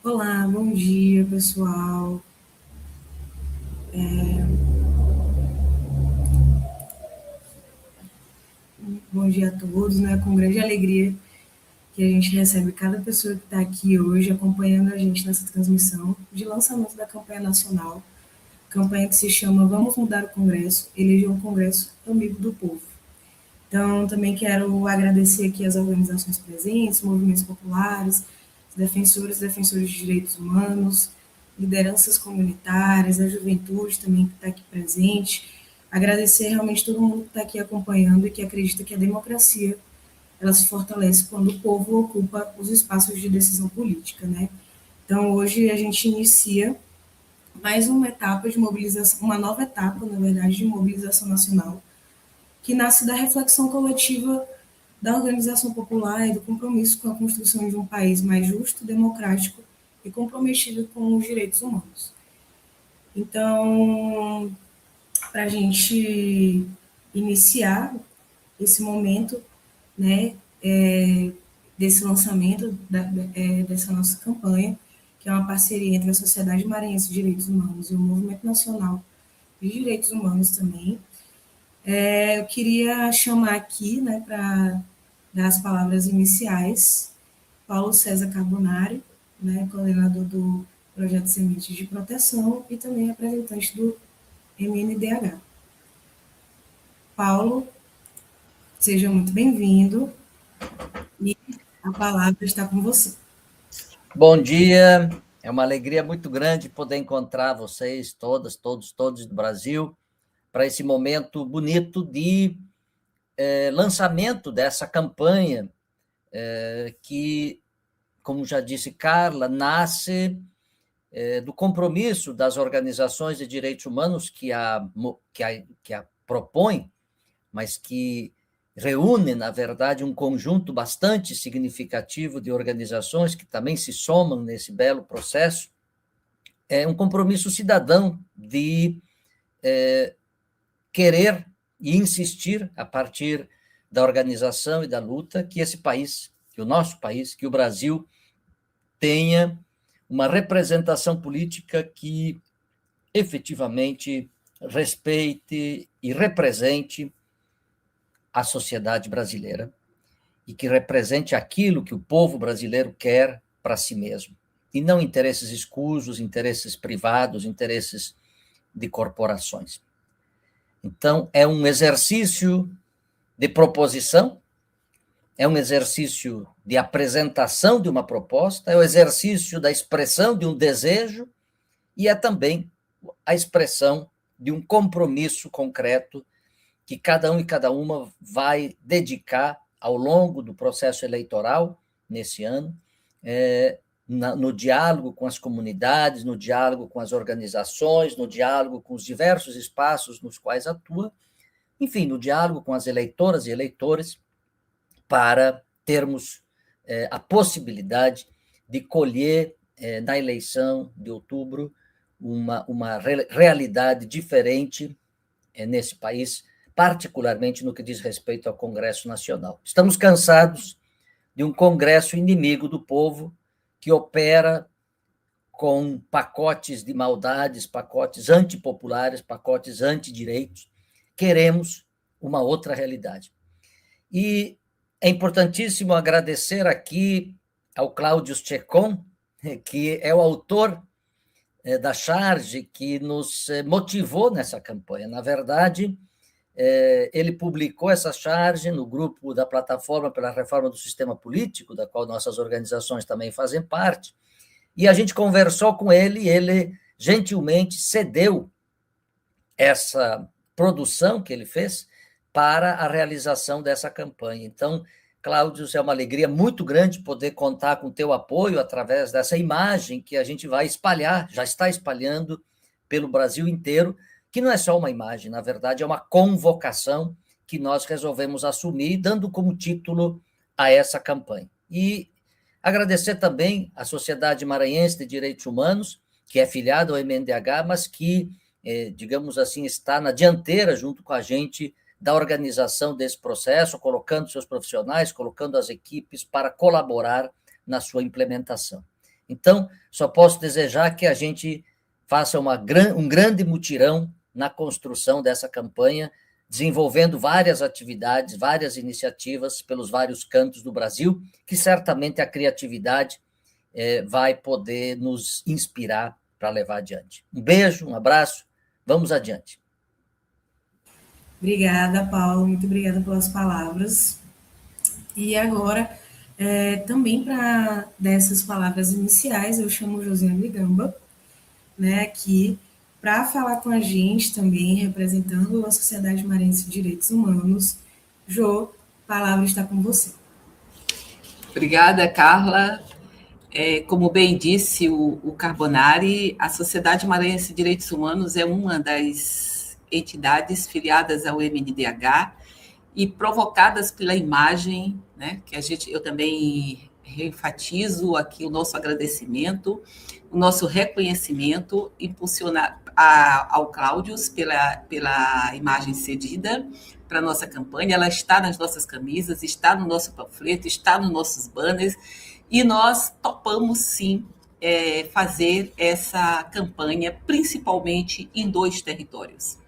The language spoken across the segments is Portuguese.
Olá, bom dia, pessoal. Bom dia a todos, né? Com grande alegria que a gente recebe cada pessoa que está aqui hoje acompanhando a gente nessa transmissão de lançamento da campanha nacional, campanha que se chama Vamos Mudar o Congresso, eleger um Congresso amigo do povo. Então, também quero agradecer aqui as organizações presentes, movimentos populares, defensores de direitos humanos, lideranças comunitárias, a juventude também que está aqui presente. Agradecer realmente todo mundo que está aqui acompanhando e que acredita que a democracia ela se fortalece quando o povo ocupa os espaços de decisão política, né? Então, hoje a gente inicia mais uma etapa de mobilização, uma nova etapa, na verdade, de mobilização nacional, que nasce da reflexão coletiva da organização popular e do compromisso com a construção de um país mais justo, democrático e comprometido com os direitos humanos. Então, para a gente iniciar esse momento, né, desse lançamento dessa nossa campanha, que é uma parceria entre a Sociedade Maranhense de Direitos Humanos e o Movimento Nacional de Direitos Humanos também. Eu queria chamar aqui, né, para dar as palavras iniciais, Paulo César Carbonari, né, coordenador do Projeto Sementes de Proteção e também representante do MNDH. Paulo, seja muito bem-vindo e a palavra está com você. Bom dia, é uma alegria muito grande poder encontrar vocês, todos do Brasil, para esse momento bonito de lançamento dessa campanha que, como já disse Carla, nasce do compromisso das organizações de direitos humanos que a propõem, mas que reúne, na verdade, um conjunto bastante significativo de organizações que também se somam nesse belo processo. É um compromisso cidadão de querer e insistir, a partir da organização e da luta, que esse país, que o nosso país, que o Brasil, tenha uma representação política que efetivamente respeite e represente a sociedade brasileira e que represente aquilo que o povo brasileiro quer para si mesmo, e não interesses escusos, interesses privados, interesses de corporações. Então, é um exercício de proposição, é um exercício de apresentação de uma proposta, é o exercício da expressão de um desejo e é também a expressão de um compromisso concreto que cada um e cada uma vai dedicar ao longo do processo eleitoral, nesse ano, no diálogo com as comunidades, no diálogo com as organizações, no diálogo com os diversos espaços nos quais atua, enfim, no diálogo com as eleitoras e eleitores, para termos a possibilidade de colher, na eleição de outubro, uma realidade diferente nesse país, particularmente no que diz respeito ao Congresso Nacional. Estamos cansados de um Congresso inimigo do povo, que opera com pacotes de maldades, pacotes antipopulares, pacotes antidireitos. Queremos uma outra realidade. E é importantíssimo agradecer aqui ao Cláudio Checon, que é o autor da charge que nos motivou nessa campanha. Na verdade, ele publicou essa charge no grupo da Plataforma pela Reforma do Sistema Político, da qual nossas organizações também fazem parte, e a gente conversou com ele e ele gentilmente cedeu essa produção que ele fez para a realização dessa campanha. Então, Cláudio, é uma alegria muito grande poder contar com o teu apoio através dessa imagem que a gente vai espalhar, já está espalhando pelo Brasil inteiro, que não é só uma imagem, na verdade, é uma convocação que nós resolvemos assumir, dando como título a essa campanha. E agradecer também à Sociedade Maranhense de Direitos Humanos, que é filiada ao MNDH, mas que, digamos assim, está na dianteira, junto com a gente, da organização desse processo, colocando seus profissionais, colocando as equipes para colaborar na sua implementação. Então, só posso desejar que a gente faça um grande mutirão na construção dessa campanha, desenvolvendo várias atividades, várias iniciativas pelos vários cantos do Brasil, que certamente a criatividade vai poder nos inspirar para levar adiante. Um beijo, um abraço, vamos adiante. Obrigada, Paulo, muito obrigada pelas palavras. E agora, também para dessas palavras iniciais, eu chamo Josiane Gamba, né, aqui, para falar com a gente também, representando a Sociedade Maranhense de Direitos Humanos. Jô, a palavra está com você. Obrigada, Carla. Como bem disse o Carbonari, a Sociedade Maranhense de Direitos Humanos é uma das entidades filiadas ao MNDH e provocadas pela imagem, né, que eu também enfatizo aqui o nosso agradecimento, o nosso reconhecimento, impulsionar ao Cláudio pela imagem cedida para a nossa campanha. Ela está nas nossas camisas, está no nosso panfleto, está nos nossos banners, e nós topamos, sim, fazer essa campanha, principalmente em 2 territórios.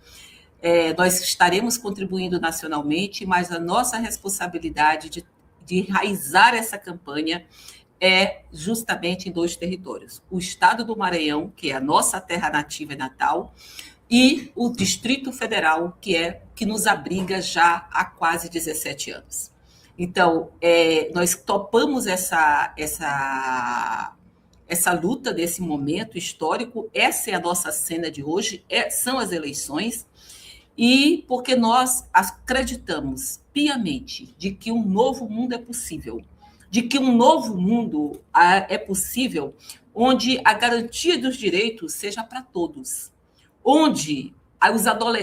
Nós estaremos contribuindo nacionalmente, mas a nossa responsabilidade de enraizar essa campanha é justamente em 2 territórios. O estado do Maranhão, que é a nossa terra nativa e natal, e o Distrito Federal, que nos abriga já há quase 17 anos. Então, nós topamos essa luta desse momento histórico. Essa é a nossa cena de hoje, são as eleições, e porque nós acreditamos piamente de que um novo mundo é possível, de que um novo mundo é possível onde a garantia dos direitos seja para todos, onde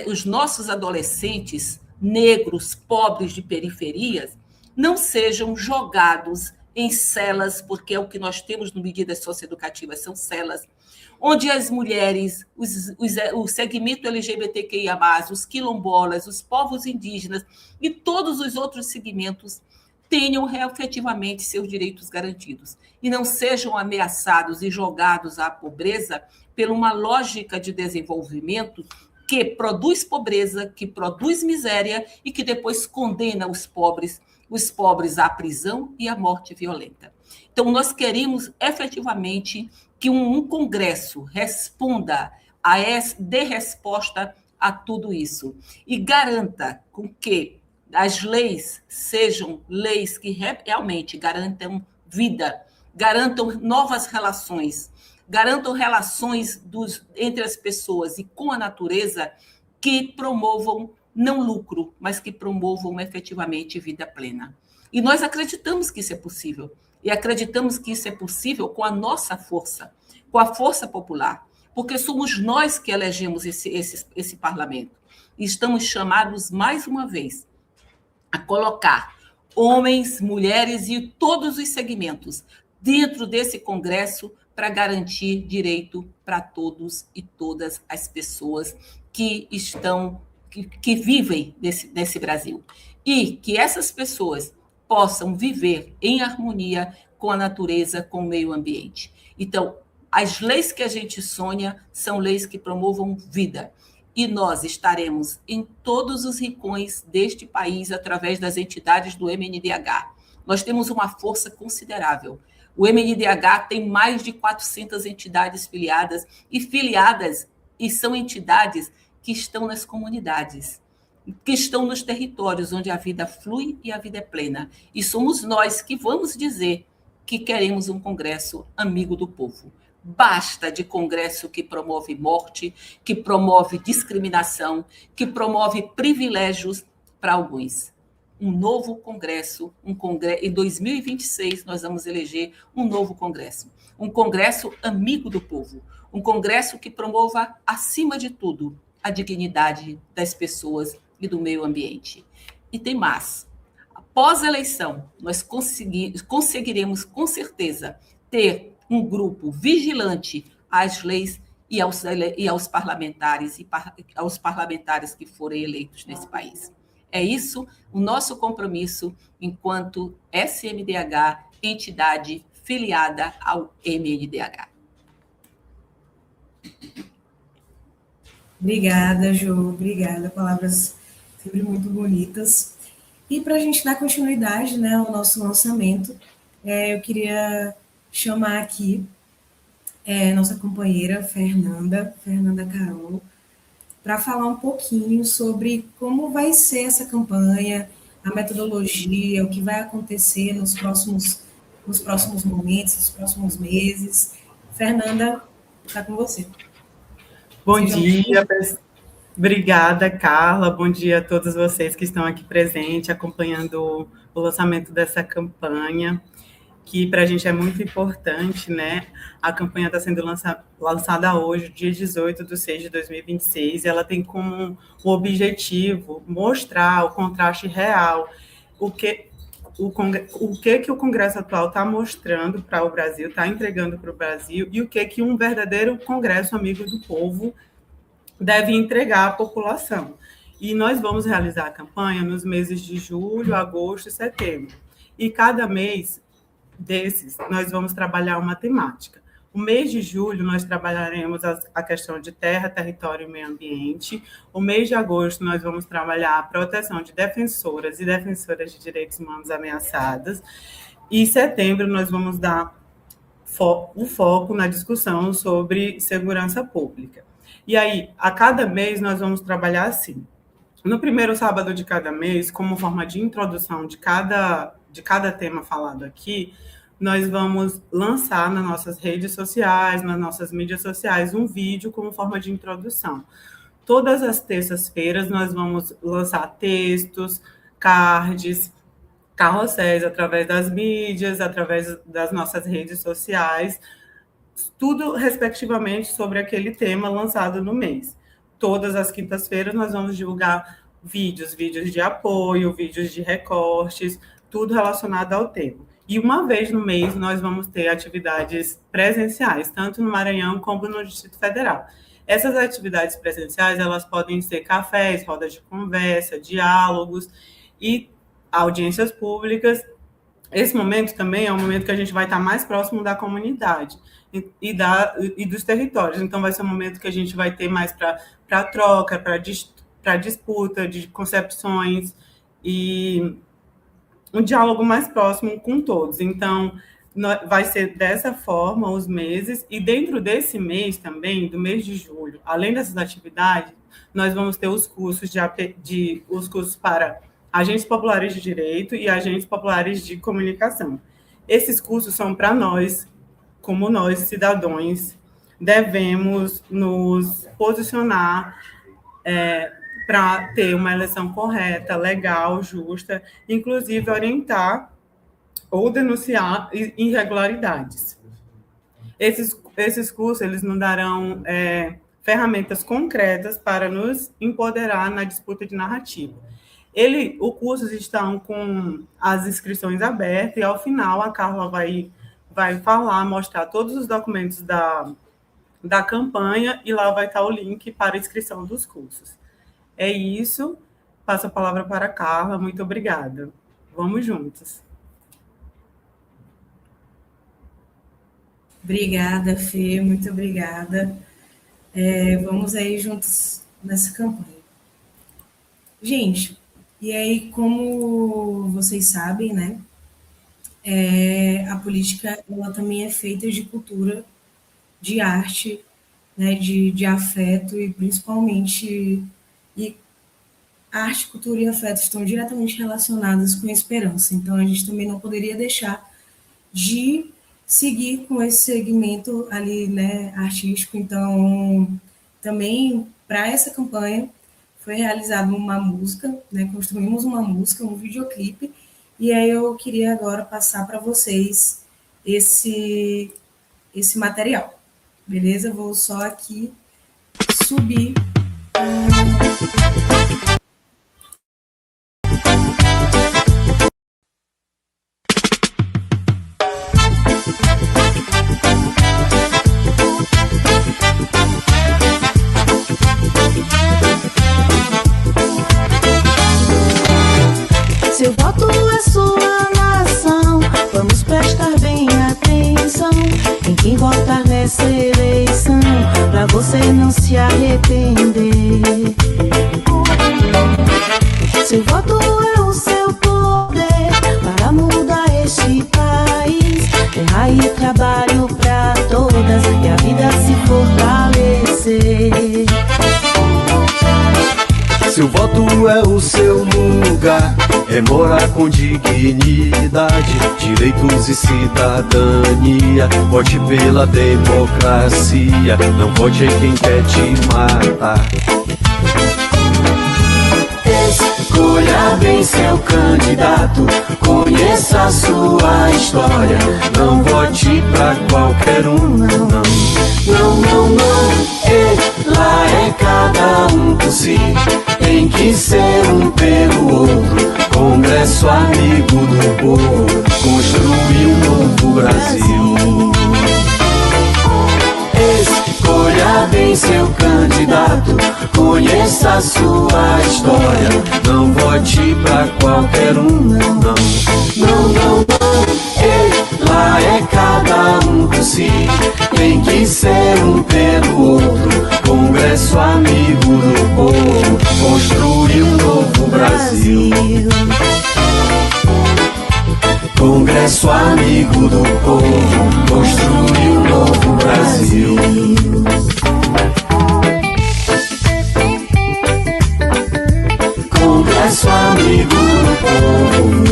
os nossos adolescentes negros, pobres de periferias, não sejam jogados em celas, porque é o que nós temos no medidas socioeducativas, são celas, onde as mulheres, o segmento LGBTQIA+, os quilombolas, os povos indígenas e todos os outros segmentos tenham efetivamente seus direitos garantidos e não sejam ameaçados e jogados à pobreza por uma lógica de desenvolvimento que produz pobreza, que produz miséria e que depois condena os pobres à prisão e à morte violenta. Então, nós queremos efetivamente que um congresso responda, dê resposta a tudo isso e garanta com que as leis sejam leis que realmente garantam vida, garantam novas relações, garantam relações entre as pessoas e com a natureza que promovam não lucro, mas que promovam efetivamente vida plena. E nós acreditamos que isso é possível. E acreditamos que isso é possível com a nossa força, com a força popular, porque somos nós que elegemos esse parlamento. E estamos chamados, mais uma vez, a colocar homens, mulheres e todos os segmentos dentro desse Congresso para garantir direito para todos e todas as pessoas que vivem nesse Brasil. E que essas pessoas possam viver em harmonia com a natureza, com o meio ambiente. Então, as leis que a gente sonha são leis que promovam vida. E nós estaremos em todos os rincões deste país através das entidades do MNDH. Nós temos uma força considerável. O MNDH tem mais de 400 entidades filiadas, e são entidades que estão nas comunidades, que estão nos territórios onde a vida flui e a vida é plena. E somos nós que vamos dizer que queremos um Congresso amigo do povo. Basta de Congresso que promove morte, que promove discriminação, que promove privilégios para alguns. Um novo Congresso, em 2026 nós vamos eleger um novo Congresso. Um Congresso amigo do povo, um Congresso que promova, acima de tudo, a dignidade das pessoas e do meio ambiente. E tem mais. Após a eleição, nós conseguiremos, com certeza, ter um grupo vigilante às leis e aos parlamentares que forem eleitos nesse país. É isso o nosso compromisso enquanto SMDH, entidade filiada ao MNDH. Obrigada, Jo, obrigada, palavras sempre muito bonitas. E para a gente dar continuidade, né, ao nosso lançamento, eu queria chamar aqui nossa companheira Fernanda Carol, para falar um pouquinho sobre como vai ser essa campanha, a metodologia, o que vai acontecer nos próximos momentos, nos próximos meses. Fernanda, está com você. Bom dia, obrigada, Carla. Bom dia a todos vocês que estão aqui presentes, acompanhando o lançamento dessa campanha, que para a gente é muito importante, né? A campanha está sendo lançada hoje, dia 18/6/2026, e ela tem como objetivo mostrar o contraste real, o que o Congresso atual está mostrando para o Brasil, está entregando para o Brasil, e o que um verdadeiro Congresso amigo do povo deve entregar à população. E nós vamos realizar a campanha nos meses de julho, agosto e setembro. E cada mês desses, nós vamos trabalhar uma temática. O mês de julho, nós trabalharemos a questão de terra, território e meio ambiente. O mês de agosto, nós vamos trabalhar a proteção de defensoras e defensoras de direitos humanos ameaçadas. E em setembro, nós vamos dar o foco na discussão sobre segurança pública. E aí, a cada mês, nós vamos trabalhar assim. No primeiro sábado de cada mês, como forma de introdução de cada tema falado aqui, nós vamos lançar nas nossas redes sociais, nas nossas mídias sociais, um vídeo como forma de introdução. Todas as terças-feiras nós vamos lançar textos, cards, carrosséis através das mídias, através das nossas redes sociais, tudo respectivamente sobre aquele tema lançado no mês. Todas as quintas-feiras nós vamos divulgar vídeos de apoio, vídeos de recortes, tudo relacionado ao tema. E uma vez no mês nós vamos ter atividades presenciais, tanto no Maranhão como no Distrito Federal. Essas atividades presenciais, elas podem ser cafés, rodas de conversa, diálogos e audiências públicas. Esse momento também é um momento que a gente vai estar mais próximo da comunidade e dos territórios. Então, vai ser um momento que a gente vai ter mais para troca, para disputa de concepções e um diálogo mais próximo com todos. Então, vai ser dessa forma os meses, e dentro desse mês também, do mês de julho, além dessas atividades, nós vamos ter os cursos os cursos para agentes populares de direito e agentes populares de comunicação. Esses cursos são para nós, como nós, cidadãos, devemos nos posicionar para ter uma eleição correta, legal, justa, inclusive orientar ou denunciar irregularidades. Esses cursos, eles nos darão ferramentas concretas para nos empoderar na disputa de narrativa. Os cursos estão com as inscrições abertas, e ao final a Carla vai falar, mostrar todos os documentos da campanha, e lá vai estar o link para a inscrição dos cursos. É isso, passo a palavra para a Carla, muito obrigada. Vamos juntos. Obrigada, Fê, muito obrigada. Vamos aí juntos nessa campanha. Gente, e aí, como vocês sabem, né, a política ela também é feita de cultura, de arte, né, de afeto, e principalmente arte, cultura e afeto estão diretamente relacionadas com a esperança. Então, a gente também não poderia deixar de seguir com esse segmento ali, né, artístico. Então, também, para essa campanha, foi realizada uma música, né, construímos uma música, um videoclipe, e aí eu queria agora passar para vocês esse material, beleza? Vou só aqui subir. Seu voto é sua nação, vamos prestar bem atenção. nessa eleição, pra você não se arrepender. Seu voto é o seu poder para mudar este país. Terra e trabalho pra todas e a vida se fortalecer. Seu voto é o seu lugar, é morar com dignidade, direitos e cidadania. Vote pela democracia, não vote em quem quer te matar. Escolha bem seu candidato, conheça a sua história. Não vote pra qualquer um, não, não, não, não, não. Lá é cada um por si, tem que ser um pelo outro. Congresso amigo do povo, construir um novo Brasil. Escolha bem seu candidato, conheça a sua história. Não vote pra qualquer um, não, não, não, não, não. Lá é cada um por si, tem que ser um pelo outro. Congresso amigo do povo, construir um novo Brasil. Congresso amigo do povo, construir um novo Brasil. Congresso amigo do povo.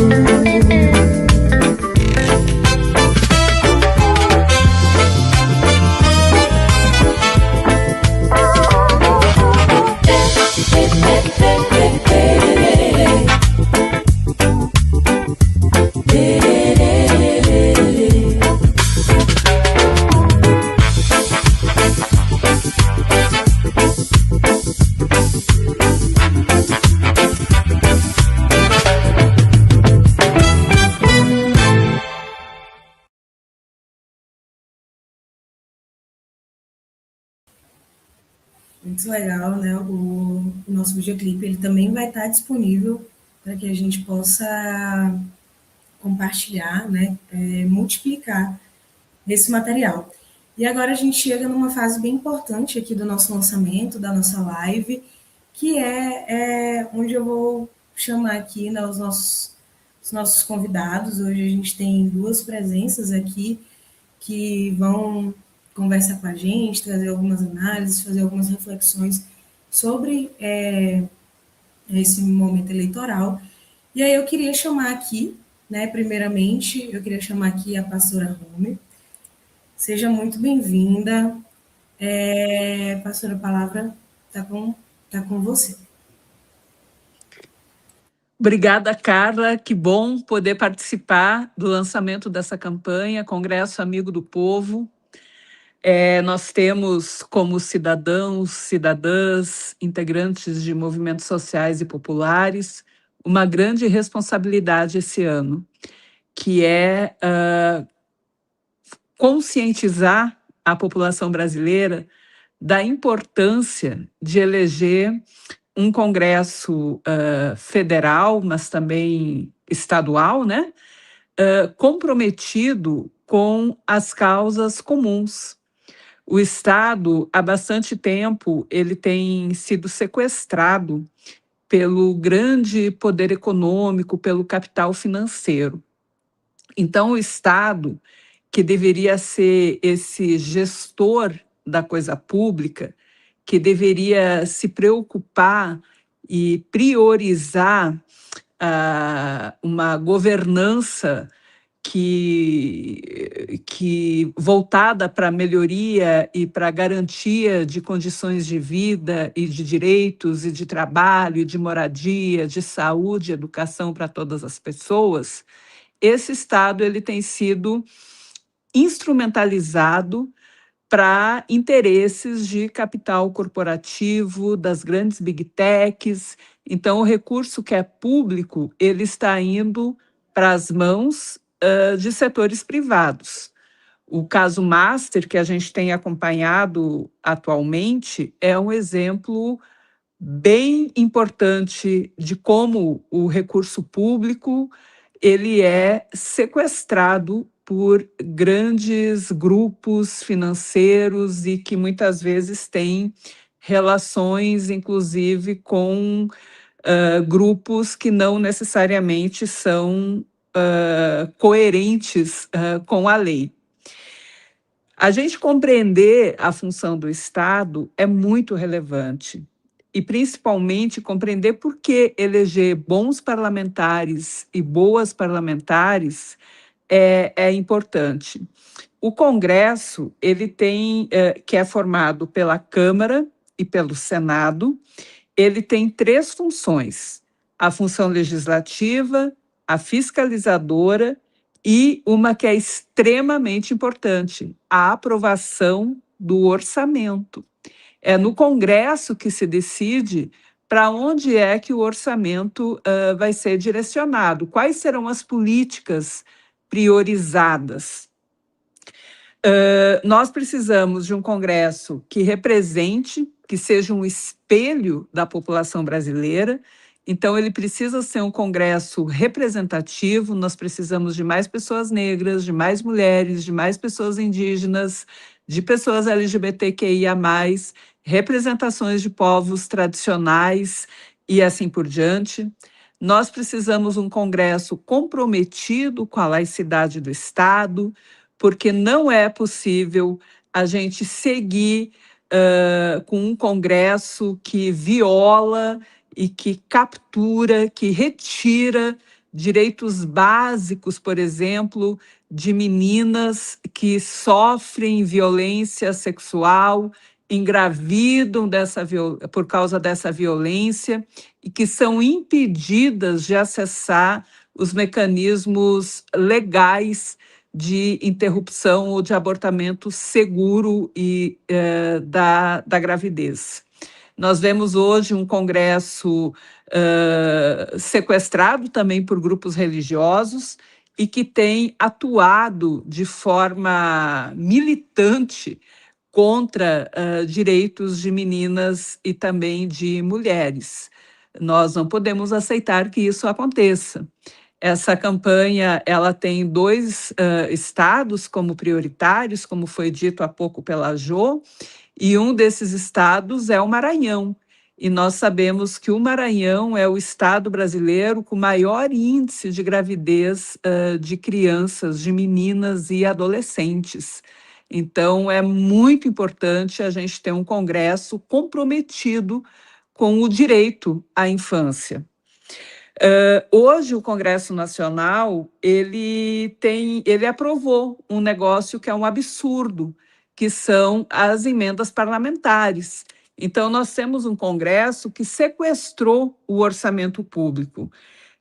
Muito legal, né? O nosso videoclipe, ele também vai estar disponível para que a gente possa compartilhar, né? Multiplicar esse material. E agora a gente chega numa fase bem importante aqui do nosso lançamento, da nossa live, que é onde eu vou chamar aqui, né, os nossos convidados. Hoje a gente tem 2 presenças aqui que vão conversar com a gente, trazer algumas análises, fazer algumas reflexões sobre esse momento eleitoral. E aí eu queria chamar aqui, né, primeiramente, eu queria chamar aqui a pastora Rome. Seja muito bem-vinda. Pastora, a palavra está com você. Obrigada, Carla. Que bom poder participar do lançamento dessa campanha, Congresso Amigo do Povo. Nós temos como cidadãos, cidadãs, integrantes de movimentos sociais e populares, uma grande responsabilidade esse ano, que é conscientizar a população brasileira da importância de eleger um Congresso federal, mas também estadual, né, comprometido com as causas comuns. O Estado, há bastante tempo, ele tem sido sequestrado pelo grande poder econômico, pelo capital financeiro. Então, o Estado, que deveria ser esse gestor da coisa pública, que deveria se preocupar e priorizar uma governança que voltada para a melhoria e para a garantia de condições de vida e de direitos e de trabalho, de moradia, de saúde, educação para todas as pessoas, esse Estado ele tem sido instrumentalizado para interesses de capital corporativo, das grandes big techs. Então, o recurso que é público, ele está indo para as mãos de setores privados. O caso Master, que a gente tem acompanhado atualmente, é um exemplo bem importante de como o recurso público ele é sequestrado por grandes grupos financeiros e que muitas vezes têm relações, inclusive, com grupos que não necessariamente são coerentes com a lei. A gente compreender a função do Estado é muito relevante, e principalmente compreender por que eleger bons parlamentares e boas parlamentares é importante. O Congresso, ele tem, que é formado pela Câmara e pelo Senado, ele tem 3 funções: a função legislativa, a fiscalizadora e uma que é extremamente importante, a aprovação do orçamento. É no Congresso que se decide para onde é que o orçamento vai ser direcionado, quais serão as políticas priorizadas. Nós precisamos de um Congresso que represente, que seja um espelho da população brasileira. Então, ele precisa ser um Congresso representativo. Nós precisamos de mais pessoas negras, de mais mulheres, de mais pessoas indígenas, de pessoas LGBTQIA+, representações de povos tradicionais e assim por diante. Nós precisamos de um Congresso comprometido com a laicidade do Estado, porque não é possível a gente seguir com um Congresso que viola e que captura, que retira direitos básicos, por exemplo, de meninas que sofrem violência sexual, engravidam por causa dessa violência e que são impedidas de acessar os mecanismos legais de interrupção ou de abortamento seguro e da gravidez. Nós vemos hoje um Congresso sequestrado também por grupos religiosos e que tem atuado de forma militante contra direitos de meninas e também de mulheres. Nós não podemos aceitar que isso aconteça. Essa campanha, ela tem 2 estados como prioritários, como foi dito há pouco pela Jo, e um desses estados é o Maranhão. E nós sabemos que o Maranhão é o estado brasileiro com maior índice de gravidez de crianças, de meninas e adolescentes. Então, é muito importante a gente ter um Congresso comprometido com o direito à infância. Hoje, o Congresso Nacional, ele aprovou um negócio que é um absurdo, que são as emendas parlamentares. Então, nós temos um Congresso que sequestrou o orçamento público.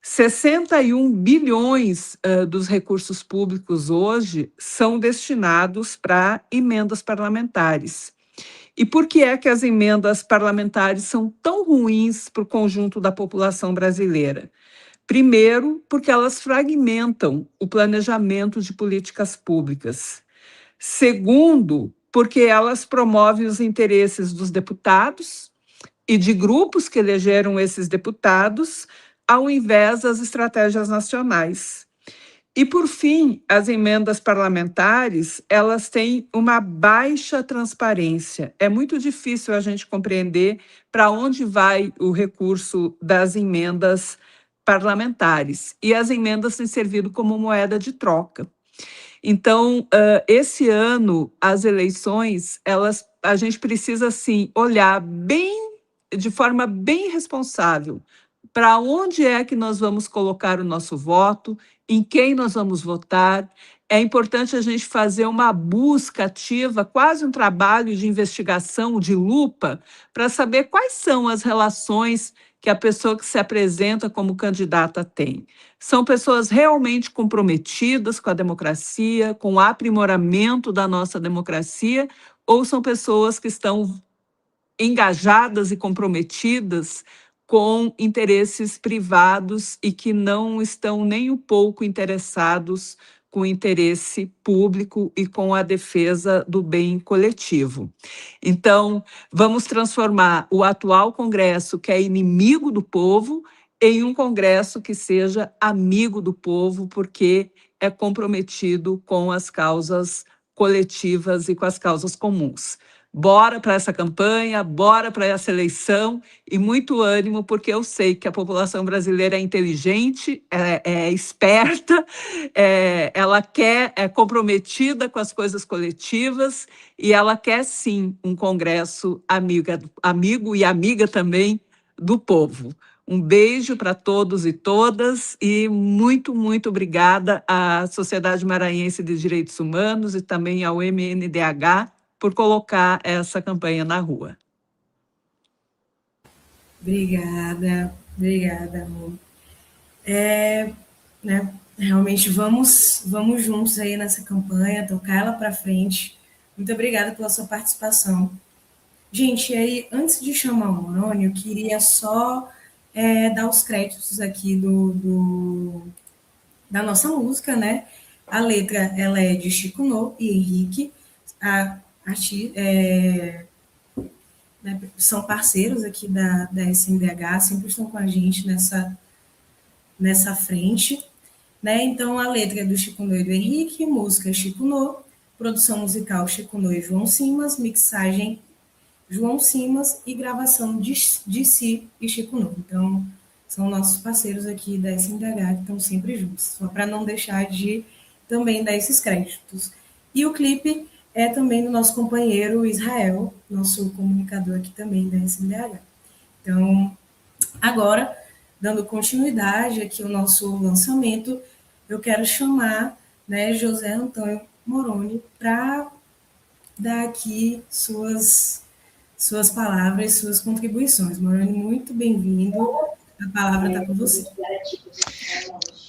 61 bilhões dos recursos públicos hoje são destinados para emendas parlamentares. E por que é que as emendas parlamentares são tão ruins para o conjunto da população brasileira? Primeiro, porque elas fragmentam o planejamento de políticas públicas. Segundo, porque elas promovem os interesses dos deputados e de grupos que elegeram esses deputados, ao invés das estratégias nacionais. E, por fim, as emendas parlamentares, elas têm uma baixa transparência. É muito difícil a gente compreender para onde vai o recurso das emendas parlamentares. E as emendas têm servido como moeda de troca. Então, esse ano, as eleições, a gente precisa, sim, olhar de forma bem responsável para onde é que nós vamos colocar o nosso voto, em quem nós vamos votar. É importante a gente fazer uma busca ativa, quase um trabalho de investigação, de lupa, para saber quais são as relações que a pessoa que se apresenta como candidata tem. São pessoas realmente comprometidas com a democracia, com o aprimoramento da nossa democracia, ou são pessoas que estão engajadas e comprometidas com interesses privados e que não estão nem um pouco interessados com o interesse público e com a defesa do bem coletivo. Então, vamos transformar o atual Congresso, que é inimigo do povo, em um Congresso que seja amigo do povo, porque é comprometido com as causas coletivas e com as causas comuns. Bora para essa campanha, bora para essa eleição e muito ânimo, porque eu sei que a população brasileira é inteligente, é esperta, ela é comprometida com as coisas coletivas e ela quer sim um Congresso amigo e amiga também do povo. Um beijo para todos e todas e muito, muito obrigada à Sociedade Maranhense de Direitos Humanos e também ao MNDH por colocar essa campanha na rua. Obrigada, amor. Realmente vamos juntos aí nessa campanha, tocar ela para frente. Muito obrigada pela sua participação. Gente, e aí, antes de chamar o Moroni, eu queria só dar os créditos aqui da nossa música, né? A letra, ela é de Chico No e Henrique, né, são parceiros aqui da SMDH, sempre estão com a gente nessa frente, né? Então, a letra é do Chico No e do Henrique, música Chico No, produção musical Chico No e João Simas, mixagem João Simas e gravação de Si e Chico No. Então, são nossos parceiros aqui da SMDH que estão sempre juntos, só para não deixar de também dar esses créditos. E o clipe é também do nosso companheiro Israel, nosso comunicador aqui também da SMDH. Então, agora, dando continuidade aqui ao nosso lançamento, eu quero chamar, né, José Antônio Moroni para dar aqui suas palavras, suas contribuições. Moroni, muito bem-vindo. A palavra está com você.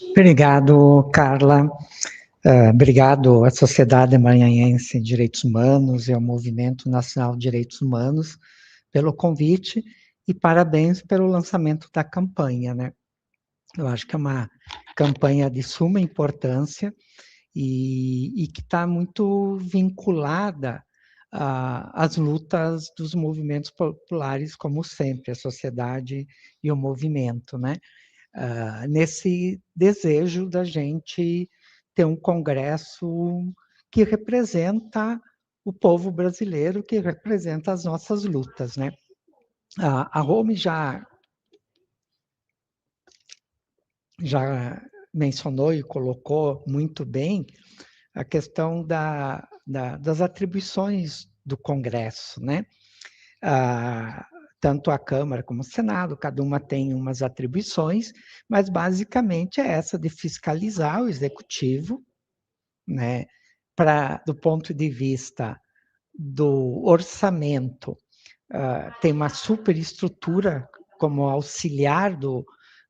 Obrigado, Carla. Obrigado à Sociedade Maranhense de Direitos Humanos e ao Movimento Nacional de Direitos Humanos pelo convite e parabéns pelo lançamento da campanha, né? Eu acho que é uma campanha de suma importância e que está muito vinculada às lutas dos movimentos populares, como sempre, a sociedade e o movimento, né? Nesse desejo da gente ter um congresso que representa o povo brasileiro, que representa as nossas lutas, né? A Rome já mencionou e colocou muito bem a questão das atribuições do Congresso, né? Tanto a Câmara como o Senado, cada uma tem umas atribuições, mas basicamente é essa de fiscalizar o Executivo, né? Do ponto de vista do orçamento, tem uma superestrutura como auxiliar do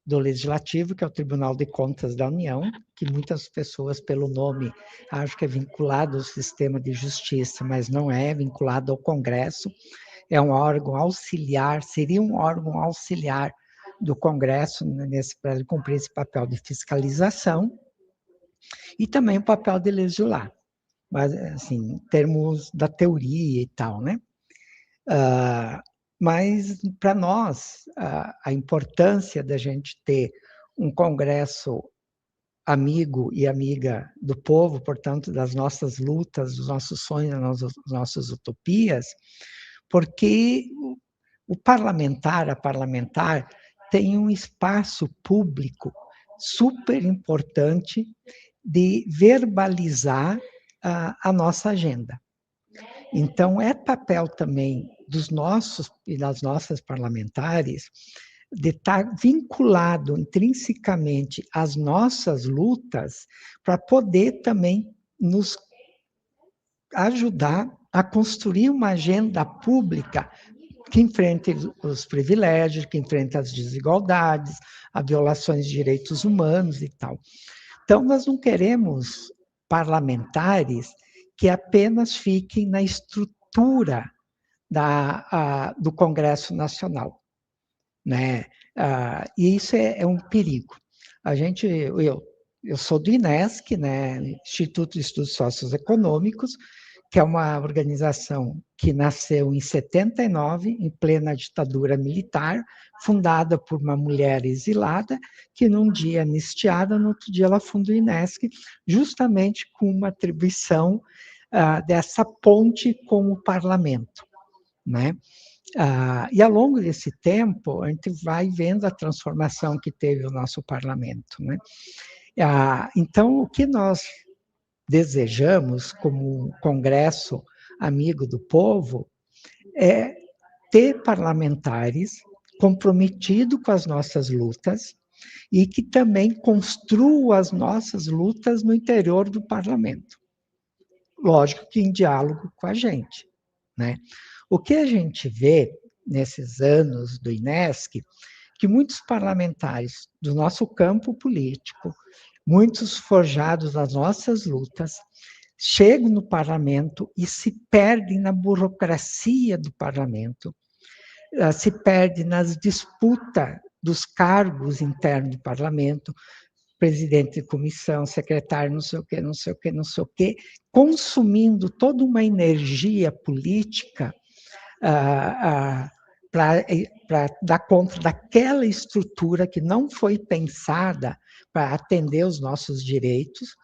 Legislativo, que é o Tribunal de Contas da União, que muitas pessoas, pelo nome, acham que é vinculado ao sistema de justiça, mas não é vinculado ao Congresso. É um órgão auxiliar, seria um órgão auxiliar do Congresso, para ele cumprir esse papel de fiscalização, e também o papel de legislar, mas, assim, em termos da teoria e tal, né? Mas, para nós, a importância da gente ter um Congresso amigo e amiga do povo, portanto, das nossas lutas, dos nossos sonhos, das nossas utopias, porque o parlamentar, a parlamentar, tem um espaço público super importante de verbalizar a nossa agenda. Então, é papel também dos nossos e das nossas parlamentares de estar vinculado intrinsecamente às nossas lutas para poder também nos ajudar a construir uma agenda pública que enfrente os privilégios, que enfrente as desigualdades, as violações de direitos humanos e tal. Então, nós não queremos parlamentares que apenas fiquem na estrutura do Congresso Nacional, né? E isso é um perigo. Eu sou do INESC, né? Instituto de Estudos Socioeconômicos, que é uma organização que nasceu em 79, em plena ditadura militar, fundada por uma mulher exilada, que num dia é anistiada, no outro dia ela funda o INESC, justamente com uma atribuição dessa ponte com o parlamento, né? E ao longo desse tempo, a gente vai vendo a transformação que teve o nosso parlamento, né? Então, o que nós desejamos, como Congresso Amigo do Povo, é ter parlamentares comprometidos com as nossas lutas e que também construam as nossas lutas no interior do parlamento. Lógico que em diálogo com a gente, né? O que a gente vê nesses anos do INESC, que muitos parlamentares do nosso campo político, muitos forjados das nossas lutas, chegam no parlamento e se perdem na burocracia do parlamento, se perdem nas disputas dos cargos internos do parlamento, presidente de comissão, secretário, não sei o quê, não sei o quê, não sei o quê, consumindo toda uma energia política para dar conta daquela estrutura que não foi pensada para atender os nossos direitos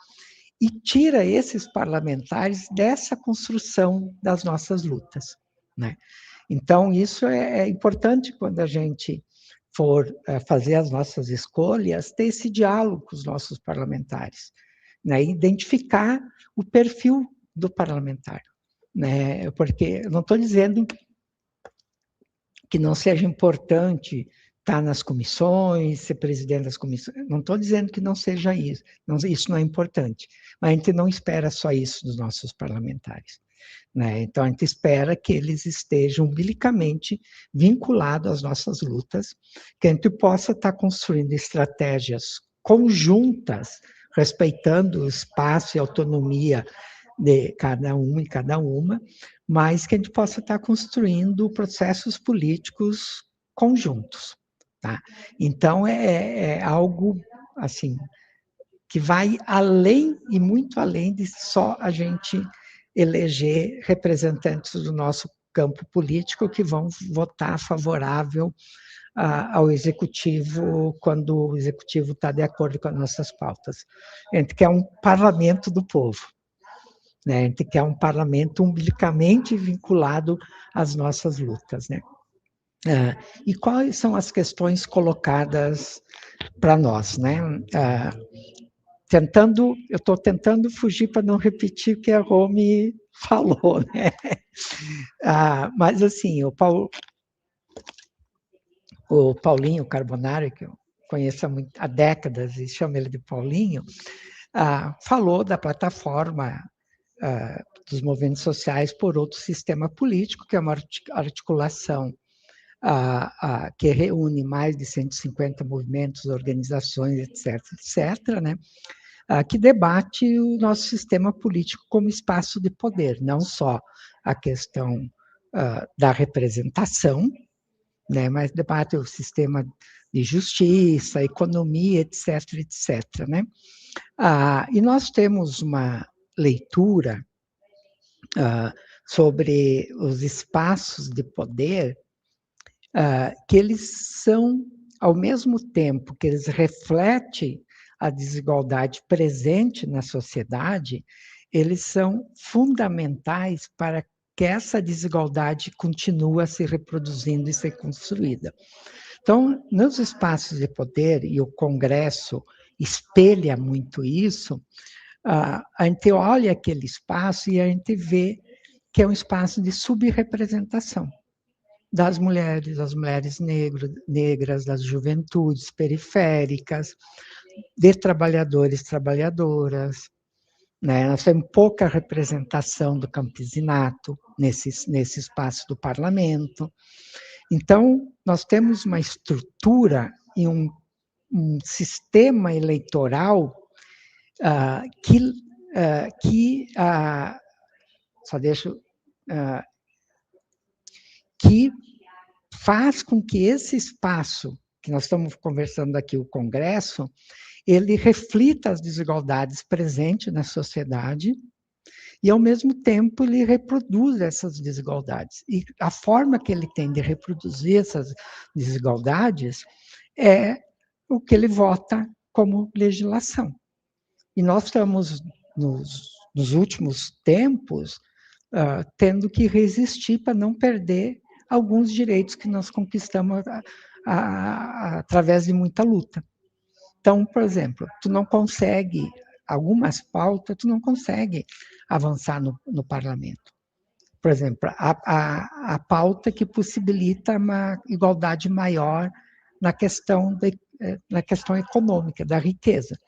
e tira esses parlamentares dessa construção das nossas lutas, né? Então, isso é importante quando a gente for fazer as nossas escolhas, ter esse diálogo com os nossos parlamentares, né? Identificar o perfil do parlamentar, né? Porque eu não estou dizendo que não seja importante estar nas comissões, ser presidente das comissões. Não estou dizendo que não seja isso. Isso não é importante. Mas a gente não espera só isso dos nossos parlamentares, né? Então, a gente espera que eles estejam umbilicamente vinculados às nossas lutas, que a gente possa estar construindo estratégias conjuntas, respeitando o espaço e autonomia de cada um e cada uma, mas que a gente possa estar construindo processos políticos conjuntos, tá? Então, é algo, assim, que vai além e muito além de só a gente eleger representantes do nosso campo político que vão votar favorável ao executivo quando o executivo está de acordo com as nossas pautas. A gente quer um parlamento do povo, né? A gente quer um parlamento umbilicamente vinculado às nossas lutas, né? E quais são as questões colocadas para nós, né? Eu estou tentando fugir para não repetir o que a Romy falou, né? Mas, assim, o Paulinho Carbonari, que eu conheço há décadas e chamo ele de Paulinho, falou da plataforma dos movimentos sociais por outro sistema político, que é uma articulação que reúne mais de 150 movimentos, organizações, etc., né? Que debate o nosso sistema político como espaço de poder, não só a questão da representação, né? Mas debate o sistema de justiça, economia, etc., né? E nós temos uma leitura sobre os espaços de poder que eles são, ao mesmo tempo que eles refletem a desigualdade presente na sociedade, eles são fundamentais para que essa desigualdade continue a se reproduzindo e ser construída. Então, nos espaços de poder, e o Congresso espelha muito isso, a gente olha aquele espaço e a gente vê que é um espaço de subrepresentação das mulheres negras, das juventudes periféricas, de trabalhadores e trabalhadoras, né? Nós temos pouca representação do campesinato nesse espaço do parlamento. Então, nós temos uma estrutura e um sistema eleitoral que faz com que esse espaço que nós estamos conversando aqui, o Congresso, ele reflita as desigualdades presentes na sociedade e, ao mesmo tempo, ele reproduz essas desigualdades. E a forma que ele tem de reproduzir essas desigualdades é o que ele vota como legislação. E nós estamos, nos últimos tempos, tendo que resistir para não perder alguns direitos que nós conquistamos através de muita luta. Então, por exemplo, tu não consegue, algumas pautas, tu não consegue avançar no parlamento. Por exemplo, a pauta que possibilita uma igualdade maior na questão econômica, da riqueza.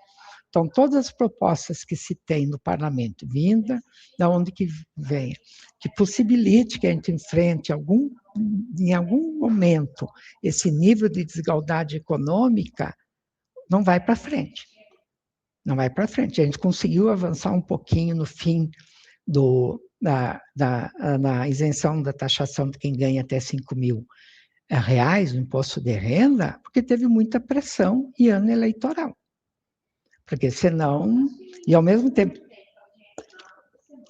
Então, todas as propostas que se tem no parlamento, vinda da onde que venha, que possibilite que a gente enfrente em algum momento esse nível de desigualdade econômica, não vai para frente. Não vai para frente. A gente conseguiu avançar um pouquinho no fim na isenção da taxação de quem ganha até R$5.000 no imposto de renda, porque teve muita pressão e ano eleitoral. Porque senão, e ao mesmo tempo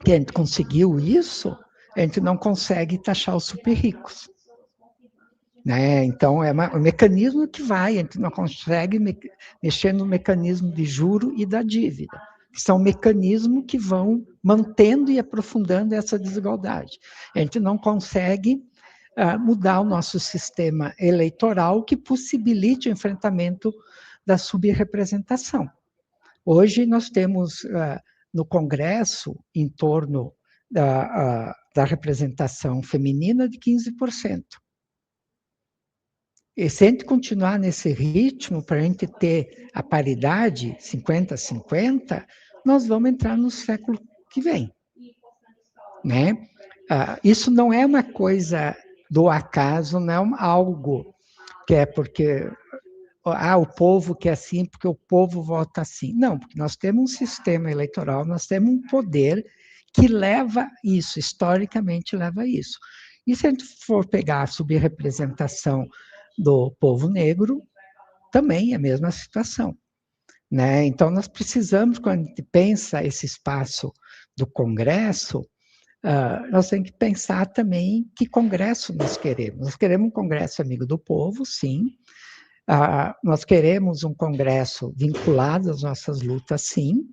que a gente conseguiu isso, a gente não consegue taxar os super ricos. Né? Então, é um mecanismo que vai, a gente não consegue mexer no mecanismo de juro e da dívida, que são mecanismos que vão mantendo e aprofundando essa desigualdade. A gente não consegue mudar o nosso sistema eleitoral que possibilite o enfrentamento da subrepresentação. Hoje nós temos no Congresso em torno da representação feminina de 15%. E se a gente continuar nesse ritmo, para a gente ter a paridade 50-50, nós vamos entrar no século que vem. Né? Isso não é uma coisa do acaso, não é algo que é porque o povo quer assim, porque o povo vota assim. Não, porque nós temos um sistema eleitoral, nós temos um poder que leva isso, historicamente leva isso. E se a gente for pegar a subrepresentação do povo negro, também é a mesma situação. Né? Então, nós precisamos, quando a gente pensa esse espaço do Congresso, nós temos que pensar também que Congresso nós queremos. Nós queremos um Congresso amigo do povo, sim. Nós queremos um Congresso vinculado às nossas lutas, sim.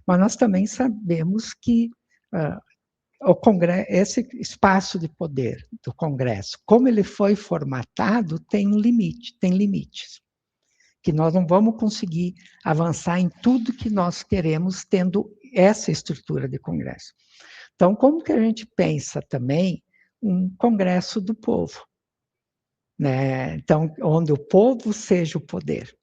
Mas nós também sabemos que esse espaço de poder do Congresso, como ele foi formatado, tem um limite, tem limites. Que nós não vamos conseguir avançar em tudo que nós queremos tendo essa estrutura de Congresso. Então, como que a gente pensa também um Congresso do povo? Né? Então, onde o povo seja o poder.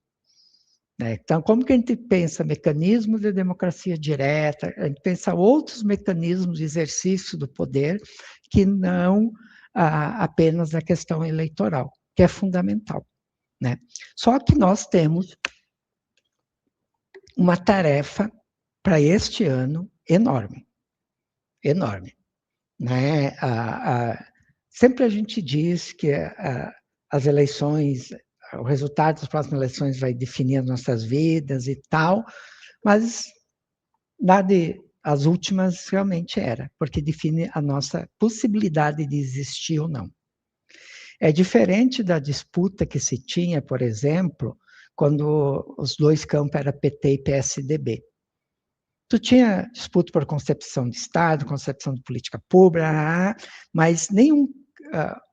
Né? Então, como que a gente pensa mecanismos de democracia direta, a gente pensa outros mecanismos de exercício do poder que não apenas a questão eleitoral, que é fundamental. Né? Só que nós temos uma tarefa para este ano enorme. Enorme. Né? Sempre a gente diz que as eleições, o resultado das próximas eleições vai definir as nossas vidas e tal, mas as últimas realmente era, porque define a nossa possibilidade de existir ou não. É diferente da disputa que se tinha, por exemplo, quando os dois campos eram PT e PSDB. Tu tinha disputa por concepção de Estado, concepção de política pública, mas nenhum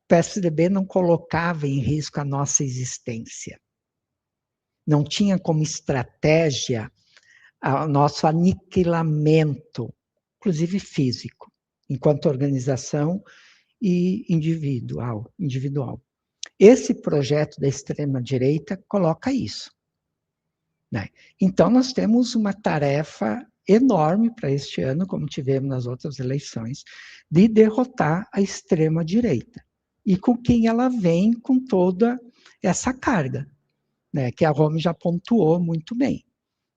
PSDB não colocava em risco a nossa existência. Não tinha como estratégia o nosso aniquilamento, inclusive físico, enquanto organização e individual. Esse projeto da extrema-direita coloca isso. Né? Então, nós temos uma tarefa enorme para este ano, como tivemos nas outras eleições, de derrotar a extrema-direita. E com quem ela vem com toda essa carga, né? Que a Romy já pontuou muito bem.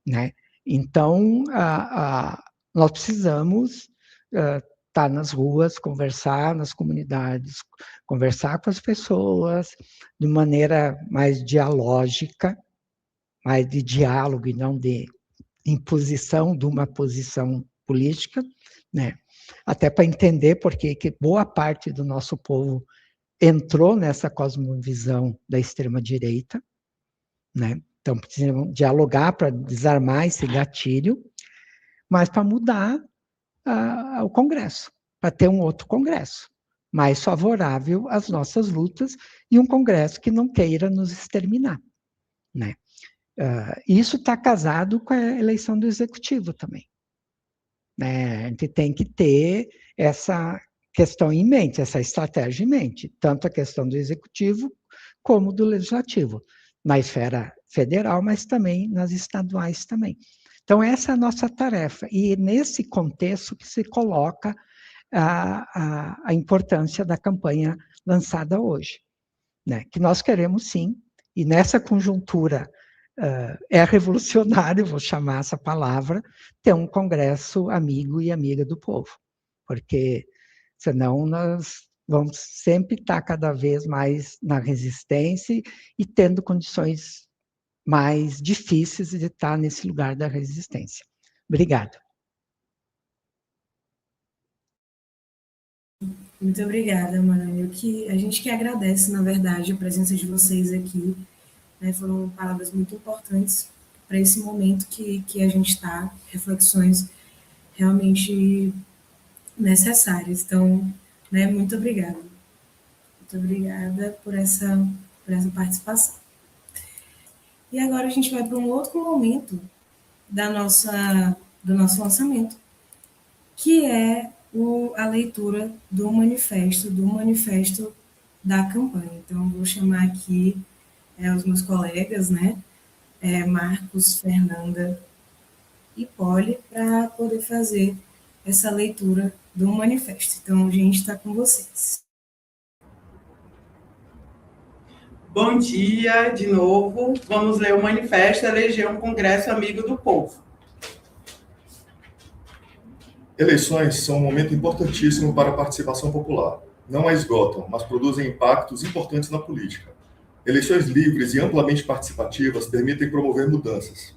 Né? Então, nós precisamos estar nas ruas, conversar nas comunidades, conversar com as pessoas de maneira mais dialógica, mais de diálogo e não de imposição de uma posição política, né? Até para entender por que boa parte do nosso povo entrou nessa cosmovisão da extrema-direita, né? Então, precisamos dialogar para desarmar esse gatilho, mas para mudar o Congresso, para ter um outro Congresso, mais favorável às nossas lutas e um Congresso que não queira nos exterminar, né? Isso está casado com a eleição do Executivo também, né? A gente tem que ter essa questão em mente, essa estratégia em mente, tanto a questão do Executivo como do Legislativo, na esfera federal, mas também nas estaduais também. Então, essa é a nossa tarefa, e nesse contexto que se coloca a importância da campanha lançada hoje, né? Que nós queremos, sim, e nessa conjuntura é revolucionário, vou chamar essa palavra, ter um Congresso amigo e amiga do povo, porque senão nós vamos sempre estar cada vez mais na resistência e tendo condições mais difíceis de estar nesse lugar da resistência. Obrigada. Muito obrigada, Maranhão. A gente que agradece, na verdade, a presença de vocês aqui, né? Foram palavras muito importantes para esse momento que a gente está, reflexões realmente necessárias. Então, né, muito obrigada. Muito obrigada por essa participação. E agora a gente vai para um outro momento do nosso lançamento, que é a leitura do manifesto da campanha. Então, vou chamar aqui os meus colegas, né, Marcos, Fernanda e Poli, para poder fazer essa leitura do manifesto. Então, a gente está com vocês. Bom dia, de novo. Vamos ler o manifesto Eleger um Congresso Amigo do Povo. Eleições são um momento importantíssimo para a participação popular. Não a esgotam, mas produzem impactos importantes na política. Eleições livres e amplamente participativas permitem promover mudanças.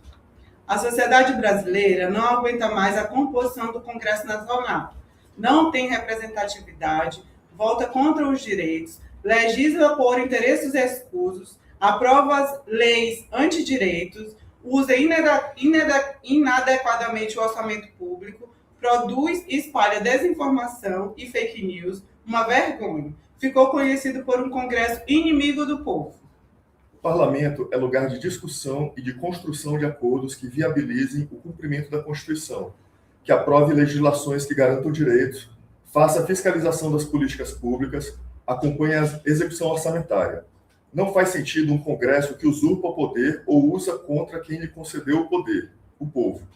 A sociedade brasileira não aguenta mais a composição do Congresso Nacional. Não tem representatividade, vota contra os direitos, legisla por interesses escusos, aprova leis antidireitos, usa inadequadamente o orçamento público, produz e espalha desinformação e fake news, uma vergonha. Ficou conhecido por um Congresso inimigo do povo. O parlamento é lugar de discussão e de construção de acordos que viabilizem o cumprimento da Constituição, que aprove legislações que garantam direitos, faça a fiscalização das políticas públicas, acompanhe a execução orçamentária. Não faz sentido um Congresso que usurpa o poder ou usa contra quem lhe concedeu o poder, o povo.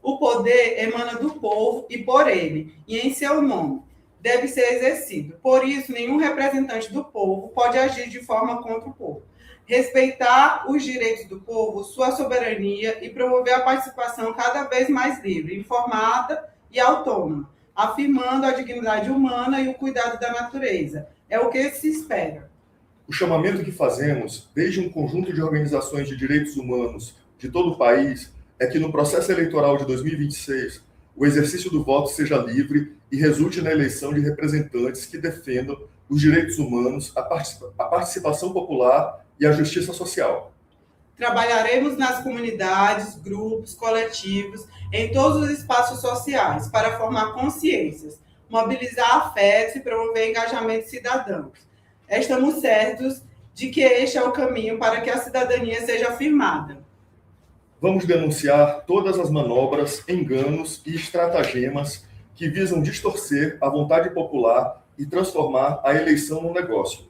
O poder emana do povo e por ele, e em seu nome, deve ser exercido. Por isso, nenhum representante do povo pode agir de forma contra o povo. Respeitar os direitos do povo, sua soberania e promover a participação cada vez mais livre, informada e autônoma, afirmando a dignidade humana e o cuidado da natureza. É o que se espera. O chamamento que fazemos, desde um conjunto de organizações de direitos humanos de todo o país, é que no processo eleitoral de 2026, o exercício do voto seja livre e resulte na eleição de representantes que defendam os direitos humanos, a participação popular e a justiça social. Trabalharemos nas comunidades, grupos, coletivos, em todos os espaços sociais, para formar consciências, mobilizar afetos e promover engajamento cidadãos. Estamos certos de que este é o caminho para que a cidadania seja afirmada. Vamos denunciar todas as manobras, enganos e estratagemas que visam distorcer a vontade popular e transformar a eleição num negócio.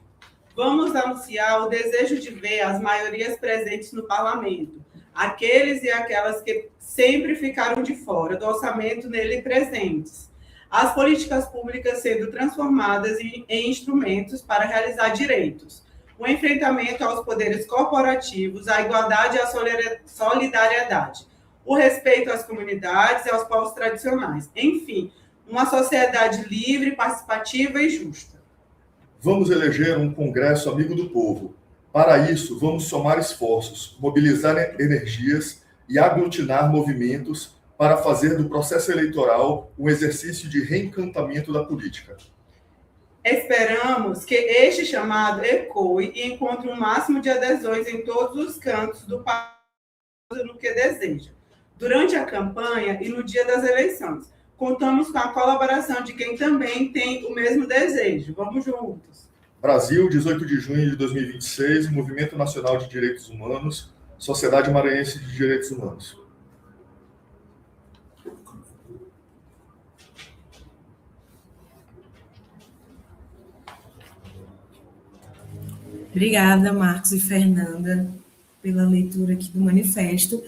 Vamos anunciar o desejo de ver as maiorias presentes no parlamento, aqueles e aquelas que sempre ficaram de fora do orçamento nele presentes, as políticas públicas sendo transformadas em instrumentos para realizar direitos, o enfrentamento aos poderes corporativos, a igualdade e a solidariedade, o respeito às comunidades e aos povos tradicionais. Enfim, uma sociedade livre, participativa e justa. Vamos eleger um Congresso amigo do povo. Para isso, vamos somar esforços, mobilizar energias e aglutinar movimentos para fazer do processo eleitoral um exercício de reencantamento da política. Esperamos que este chamado ecoe e encontre um máximo de adesões em todos os cantos do país no que deseja, durante a campanha e no dia das eleições. Contamos com a colaboração de quem também tem o mesmo desejo. Vamos juntos. Brasil, 18 de junho de 2026, Movimento Nacional de Direitos Humanos, Sociedade Maranhense de Direitos Humanos. Obrigada, Marcos e Fernanda, pela leitura aqui do manifesto.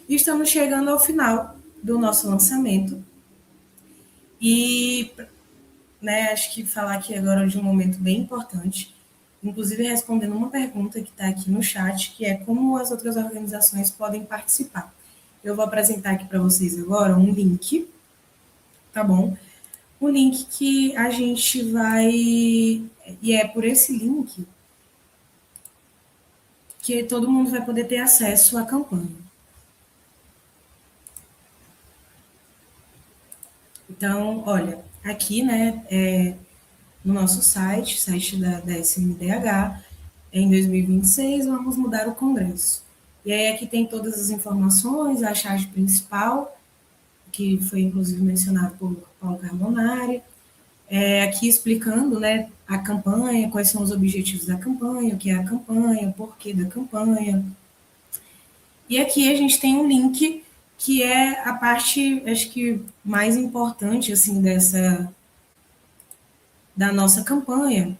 E estamos chegando ao final do nosso lançamento. E, acho que falar aqui agora de um momento bem importante, inclusive respondendo uma pergunta que está aqui no chat, que é como as outras organizações podem participar. Eu vou apresentar aqui para vocês agora um link, tá bom? Um link que a gente vai... E é por esse link que todo mundo vai poder ter acesso à campanha. Então, olha, aqui, no nosso site da SMDH, em 2026, vamos mudar o Congresso. E aí aqui tem todas as informações, a charge principal, que foi inclusive mencionado por Paulo Carbonari, aqui explicando, a campanha, quais são os objetivos da campanha, o que é a campanha, o porquê da campanha. E aqui a gente tem um link que é a parte, acho que mais importante, assim, da nossa campanha,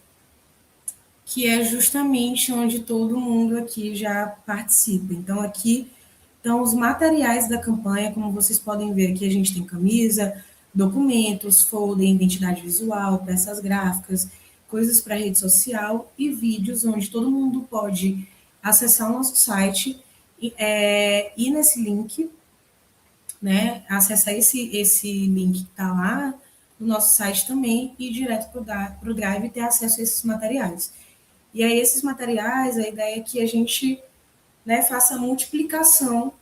que é justamente onde todo mundo aqui já participa. Então, aqui estão os materiais da campanha, como vocês podem ver aqui, a gente tem camisa, documentos, folder, identidade visual, peças gráficas, coisas para rede social e vídeos, onde todo mundo pode acessar o nosso site e ir nesse link, acessar esse link que está lá no nosso site também e ir direto para o Drive e ter acesso a esses materiais. E aí, esses materiais, a ideia é que a gente faça a multiplicação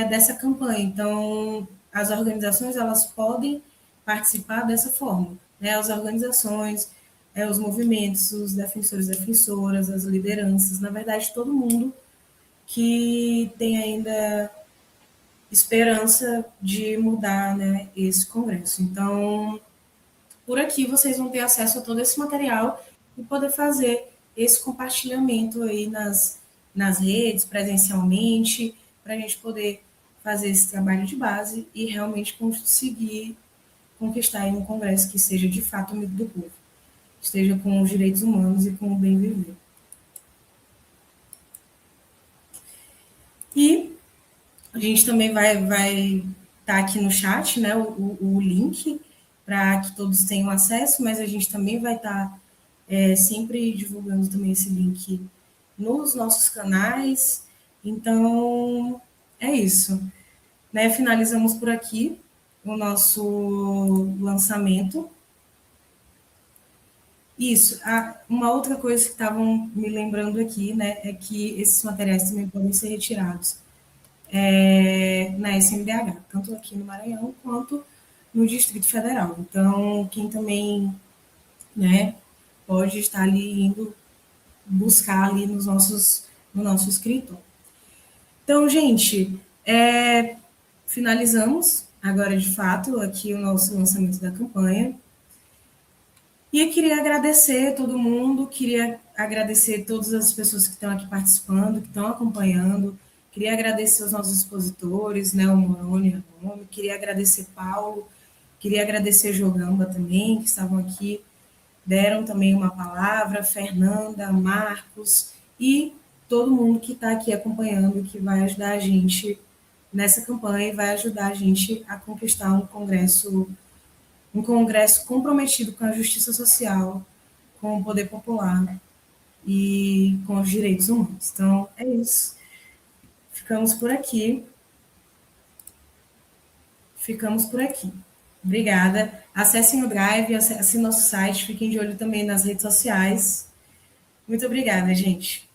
dessa campanha. Então, as organizações, elas podem participar dessa forma. As organizações, os movimentos, os defensores e defensoras, as lideranças, na verdade, todo mundo que tem ainda esperança de mudar esse Congresso. Então, por aqui vocês vão ter acesso a todo esse material e poder fazer esse compartilhamento aí nas redes, presencialmente, para a gente poder fazer esse trabalho de base e realmente conseguir conquistar aí um Congresso que seja de fato amigo do povo, esteja com os direitos humanos e com o bem viver. E a gente também vai estar aqui no chat, o link para que todos tenham acesso, mas a gente também vai estar sempre divulgando também esse link nos nossos canais. Então, é isso. Finalizamos por aqui o nosso lançamento. Isso. Uma outra coisa que estavam me lembrando aqui, é que esses materiais também podem ser retirados na SMDH, tanto aqui no Maranhão quanto no Distrito Federal. Então, quem também pode estar ali indo buscar ali no nosso escritório. Então, gente, finalizamos agora, de fato, aqui o nosso lançamento da campanha. E eu queria agradecer a todo mundo, queria agradecer todas as pessoas que estão aqui participando, que estão acompanhando, queria agradecer os nossos expositores, o Moroni, queria agradecer Paulo, queria agradecer Jogamba também, que estavam aqui, deram também uma palavra, Fernanda, Marcos e todo mundo que está aqui acompanhando, que vai ajudar a gente nessa campanha e vai ajudar a gente a conquistar um congresso comprometido com a justiça social, com o poder popular e com os direitos humanos. Então, é isso. Ficamos por aqui. Obrigada. Acessem o Drive, acessem nosso site, fiquem de olho também nas redes sociais. Muito obrigada, gente.